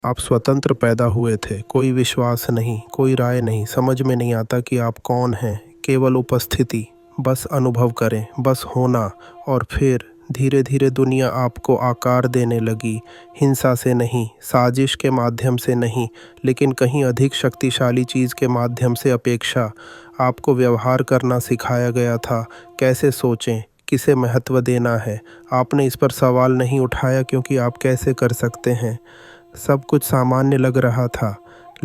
आप स्वतंत्र पैदा हुए थे, कोई विश्वास नहीं, कोई राय नहीं, समझ में नहीं आता कि आप कौन हैं, केवल उपस्थिति, बस अनुभव करें, बस होना। और फिर धीरे धीरे दुनिया आपको आकार देने लगी, हिंसा से नहीं, साजिश के माध्यम से नहीं, लेकिन कहीं अधिक शक्तिशाली चीज़ के माध्यम से अपेक्षा। आपको व्यवहार करना सिखाया गया था, कैसे सोचें, किसे महत्व देना है। आपने इस पर सवाल नहीं उठाया क्योंकि आप कैसे कर सकते हैं। सब कुछ सामान्य लग रहा था,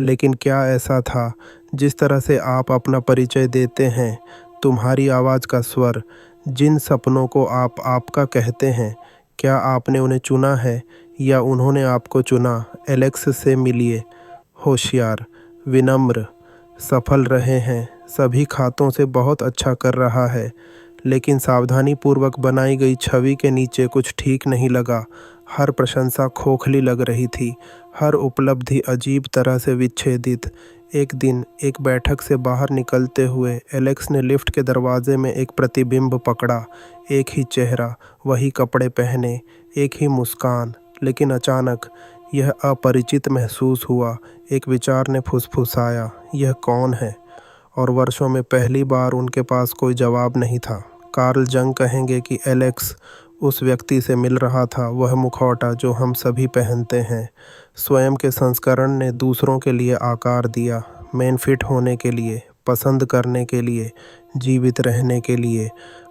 लेकिन क्या ऐसा था? जिस तरह से आप अपना परिचय देते हैं, तुम्हारी आवाज़ का स्वर, जिन सपनों को आप आपका कहते हैं, क्या आपने उन्हें चुना है या उन्होंने आपको चुना? एलेक्स से मिलिए, होशियार, विनम्र, सफल रहे हैं, सभी खातों से बहुत अच्छा कर रहा है, लेकिन सावधानीपूर्वक बनाई गई छवि के नीचे कुछ ठीक नहीं लगा। हर प्रशंसा खोखली लग रही थी, हर उपलब्धि अजीब तरह से विच्छेदित। एक दिन एक बैठक से बाहर निकलते हुए एलेक्स ने लिफ्ट के दरवाजे में एक प्रतिबिंब पकड़ा। एक ही चेहरा, वही कपड़े पहने, एक ही मुस्कान, लेकिन अचानक यह अपरिचित महसूस हुआ। एक विचार ने फुसफुसाया, यह कौन है? और वर्षों में पहली बार उनके पास कोई जवाब नहीं था। कार्ल जंग कहेंगे कि एलेक्स उस व्यक्ति से मिल रहा था, वह मुखौटा जो हम सभी पहनते हैं। स्वयं के संस्करण ने दूसरों के लिए आकार दिया, मेन फिट होने के लिए, पसंद करने के लिए, जीवित रहने के लिए।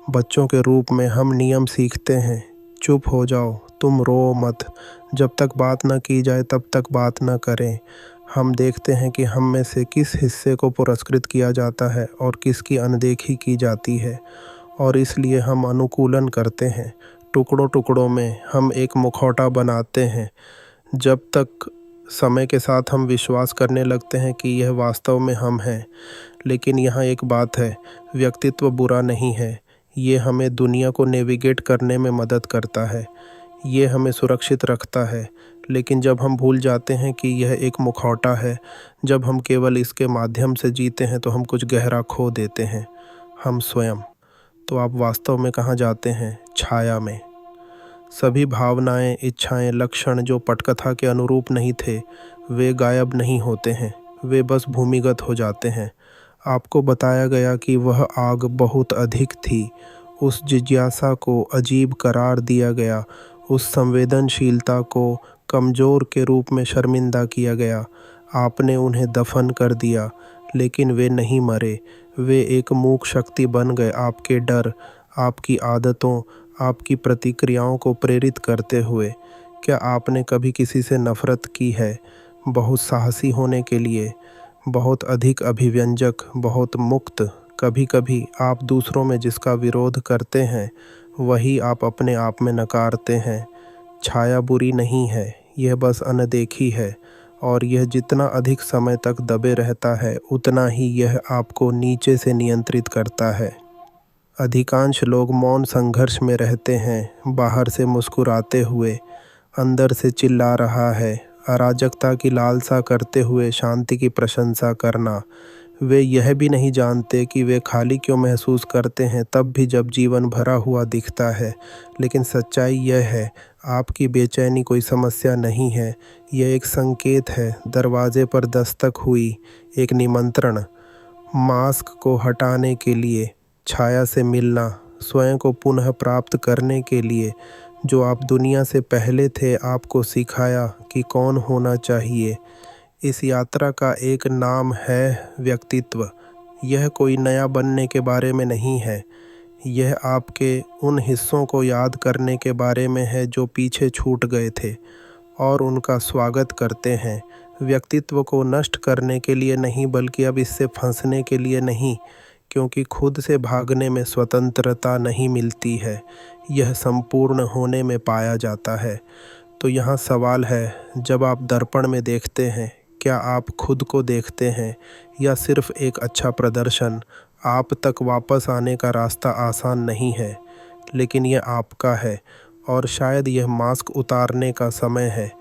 बच्चों के रूप में हम नियम सीखते हैं, चुप हो जाओ, तुम रो मत, जब तक बात न की जाए तब तक बात न करें। हम देखते हैं कि हम में से किस हिस्से को पुरस्कृत किया जाता है और किसकी अनदेखी की जाती है, और इसलिए हम अनुकूलन करते हैं। टुकड़ों टुकड़ों में हम एक मुखौटा बनाते हैं, जब तक समय के साथ हम विश्वास करने लगते हैं कि यह वास्तव में हम हैं। लेकिन यहाँ एक बात है, व्यक्तित्व बुरा नहीं है, ये हमें दुनिया को नेविगेट करने में मदद करता है, ये हमें सुरक्षित रखता है। लेकिन जब हम भूल जाते हैं कि यह एक मुखौटा है, जब हम केवल इसके माध्यम से जीते हैं, तो हम कुछ गहरा खो देते हैं, हम स्वयं। तो आप वास्तव में कहाँ जाते हैं? छाया में। सभी भावनाएं, इच्छाएं, लक्षण जो पटकथा के अनुरूप नहीं थे, वे गायब नहीं होते हैं, वे बस भूमिगत हो जाते हैं। आपको बताया गया कि वह आग बहुत अधिक थी, उस जिज्ञासा को अजीब करार दिया गया, उस संवेदनशीलता को कमज़ोर के रूप में शर्मिंदा किया गया। आपने उन्हें दफन कर दिया, लेकिन वे नहीं मरे, वे एक मूक शक्ति बन गए, आपके डर, आपकी आदतों, आपकी प्रतिक्रियाओं को प्रेरित करते हुए। क्या आपने कभी किसी से नफ़रत की है? बहुत साहसी होने के लिए, बहुत अधिक अभिव्यंजक, बहुत मुक्त। कभी कभी आप दूसरों में जिसका विरोध करते हैं, वही आप अपने आप में नकारते हैं। छाया बुरी नहीं है, यह बस अनदेखी है, और यह जितना अधिक समय तक दबे रहता है, उतना ही यह आपको नीचे से नियंत्रित करता है। अधिकांश लोग मौन संघर्ष में रहते हैं, बाहर से मुस्कुराते हुए, अंदर से चिल्ला रहा है, अराजकता की लालसा करते हुए शांति की प्रशंसा करना। वे यह भी नहीं जानते कि वे खाली क्यों महसूस करते हैं, तब भी जब जीवन भरा हुआ दिखता है। लेकिन सच्चाई यह है, आपकी बेचैनी कोई समस्या नहीं है, यह एक संकेत है। दरवाजे पर दस्तक हुई, एक निमंत्रण, मास्क को हटाने के लिए, छाया से मिलना, स्वयं को पुनः प्राप्त करने के लिए। जो आप दुनिया से पहले थे, आपको सिखाया कि कौन होना चाहिए। इस यात्रा का एक नाम है व्यक्तित्व। यह कोई नया बनने के बारे में नहीं है, यह आपके उन हिस्सों को याद करने के बारे में है जो पीछे छूट गए थे, और उनका स्वागत करते हैं। व्यक्तित्व को नष्ट करने के लिए नहीं, बल्कि अब इससे फंसने के लिए नहीं, क्योंकि खुद से भागने में स्वतंत्रता नहीं मिलती है, यह संपूर्ण होने में पाया जाता है। तो यहाँ सवाल है, जब आप दर्पण में देखते हैं, क्या आप खुद को देखते हैं या सिर्फ एक अच्छा प्रदर्शन? आप तक वापस आने का रास्ता आसान नहीं है, लेकिन यह आपका है, और शायद यह मास्क उतारने का समय है।